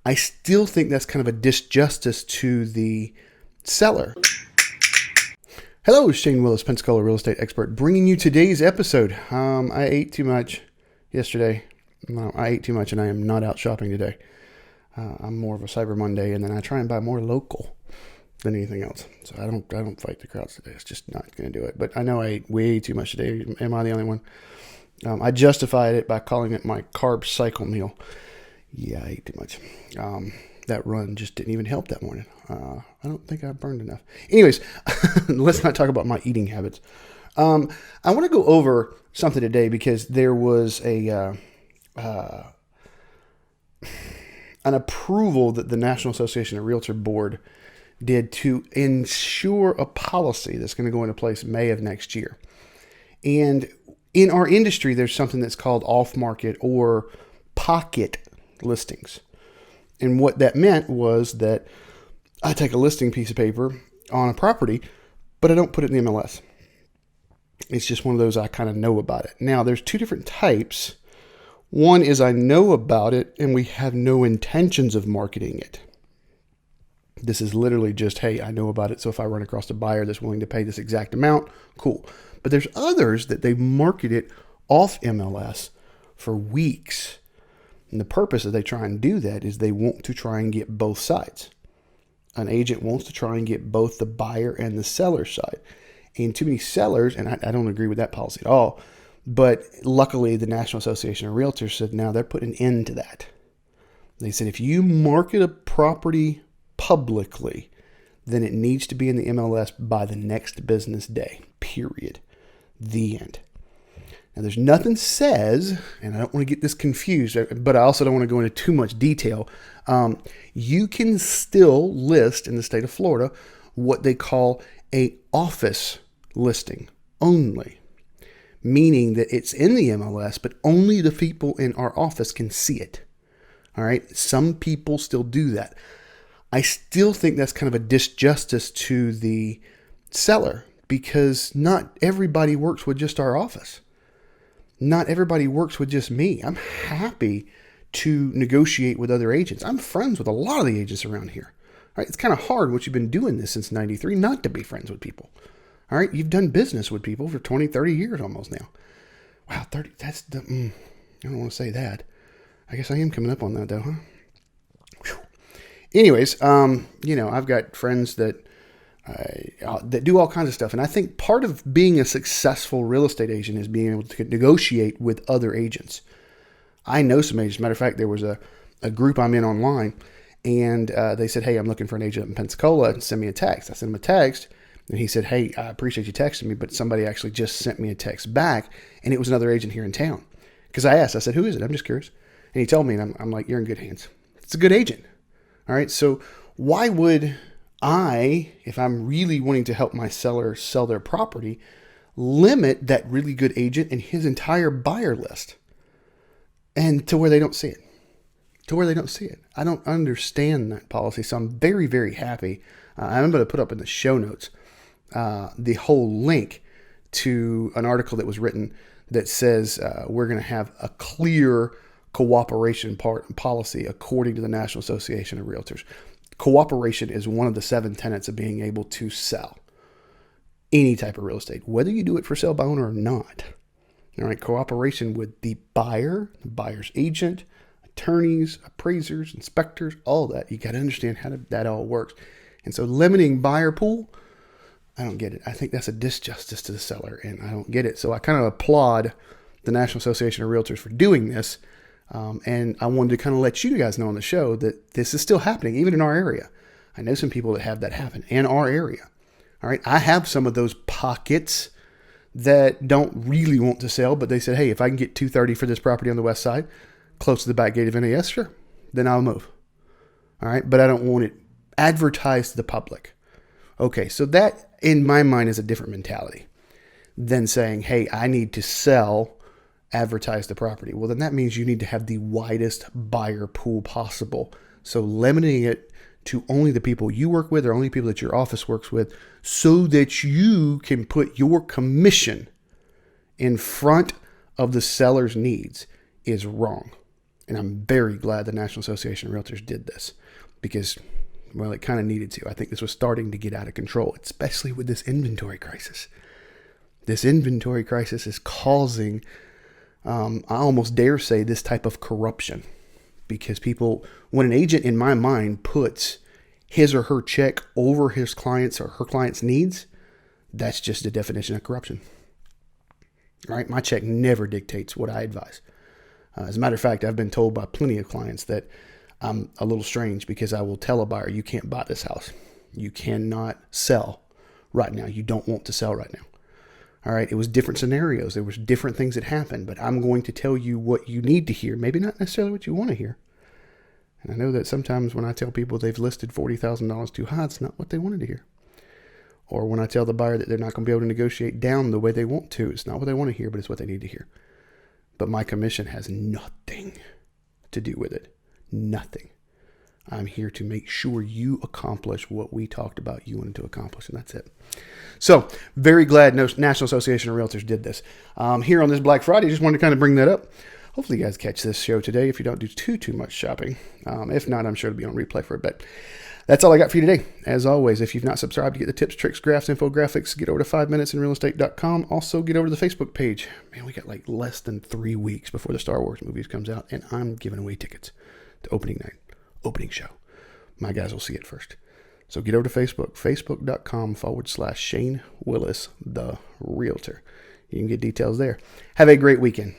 I still think that's kind of a disjustice to the seller. Hello, Shane Willis, Pensacola real estate expert, bringing you today's episode. I ate too much yesterday. No, I ate too much and I am not out shopping today. I'm more of a Cyber Monday, and then I try and buy more local than anything else. So I don't fight the crowds today. It's just not going to do it. But I know I ate way too much today. Am I the only one? I justified it by calling it my carb cycle meal. Yeah, I ate too much. That run just didn't even help that morning. I don't think I burned enough. Anyways, let's not talk about my eating habits. I want to go over something today because there was an approval that the National Association of Realtors board did to ensure a policy that's going to go into place May of next year. And in our industry, there's something that's called off-market or pocket listings. And what that meant was that I take a listing piece of paper on a property, but I don't put it in the MLS. It's just one of those I kind of know about it. Now, there's two different types. One is I know about it and we have no intentions of marketing it. This is literally just, hey, I know about it, so if I run across a buyer that's willing to pay this exact amount, cool. But there's others that they market it off MLS for weeks. And the purpose that they try and do that is they want to try and get both sides. An agent wants to try and get both the buyer and the seller side. And too many sellers, and I don't agree with that policy at all, but luckily the National Association of Realtors said now they're putting an end to that. They said if you market a property publicly, then it needs to be in the MLS by the next business day, period. The end. Now, there's nothing says, and I don't want to get this confused, but I also don't want to go into too much detail. You can still list in the state of Florida what they call a office listing only, meaning that it's in the MLS, but only the people in our office can see it. All right. Some people still do that. I still think that's kind of a disjustice to the seller because not everybody works with just our office. Not everybody works with just me. I'm happy to negotiate with other agents. I'm friends with a lot of the agents around here. All right, it's kind of hard once you've been doing this since 93 not to be friends with people. All right, you've done business with people for 20, 30 years almost now. Wow, 30, that's the, I don't want to say that. I guess I am coming up on that though, huh? Whew. Anyways, I've got friends that do all kinds of stuff. And I think part of being a successful real estate agent is being able to negotiate with other agents. I know some agents. Matter of fact, there was a group I'm in online, and they said, hey, I'm looking for an agent in Pensacola, and send me a text. I sent him a text, and he said, hey, I appreciate you texting me, but somebody actually just sent me a text back, and it was another agent here in town. Because I asked, I said, who is it? I'm just curious. And he told me, and I'm like, you're in good hands. It's a good agent. All right, so why would I, if I'm really wanting to help my seller sell their property, limit that really good agent and his entire buyer list and to where they don't see it? I don't understand that policy. So I'm very, very happy. I'm going to put up in the show notes the whole link to an article that was written that says we're going to have a clear cooperation policy according to the National Association of Realtors. Cooperation is one of the 7 tenets of being able to sell any type of real estate, whether you do it for sale by owner or not. All right, cooperation with the buyer, the buyer's agent, attorneys, appraisers, inspectors, all that. You got to understand how that all works. And so limiting buyer pool, I don't get it. I think that's a disjustice to the seller, and I don't get it. So I kind of applaud the National Association of Realtors for doing this. And I wanted to kind of let you guys know on the show that this is still happening, even in our area. I know some people that have that happen in our area. All right. I have some of those pockets that don't really want to sell, but they said, hey, if I can get $230 for this property on the west side, close to the back gate of NAS, sure, then I'll move. All right. But I don't want it advertised to the public. Okay. So that in my mind is a different mentality than saying, hey, I need to sell, advertise the property. Well, then that means you need to have the widest buyer pool possible. So limiting it to only the people you work with or only people that your office works with so that you can put your commission in front of the seller's needs is wrong. And I'm very glad the National Association of Realtors did this because, well, it kind of needed to. I think this was starting to get out of control, especially with this inventory crisis. This inventory crisis is causing, I almost dare say, this type of corruption. Because people, when an agent in my mind puts his or her check over his client's or her client's needs, that's just the definition of corruption. Right? My check never dictates what I advise. As a matter of fact, I've been told by plenty of clients that I'm a little strange because I will tell a buyer, you can't buy this house. You cannot sell right now. You don't want to sell right now. All right. It was different scenarios. There was different things that happened, but I'm going to tell you what you need to hear. Maybe not necessarily what you want to hear. And I know that sometimes when I tell people they've listed $40,000 too high, it's not what they wanted to hear. Or when I tell the buyer that they're not going to be able to negotiate down the way they want to, it's not what they want to hear, but it's what they need to hear. But my commission has nothing to do with it. Nothing. I'm here to make sure you accomplish what we talked about you wanted to accomplish, and that's it. So, very glad National Association of Realtors did this. Here on this Black Friday, just wanted to kind of bring that up. Hopefully you guys catch this show today if you don't do too much shopping. If not, I'm sure it'll be on replay for a bit. That's all I got for you today. As always, if you've not subscribed to get the tips, tricks, graphs, infographics, get over to 5minutesinrealestate.com. Also, get over to the Facebook page. Man, we got like less than 3 weeks before the Star Wars movies comes out, and I'm giving away tickets to opening night, opening show. My guys will see it first. So get over to Facebook, facebook.com/Shane Willis, the Realtor. You can get details there. Have a great weekend.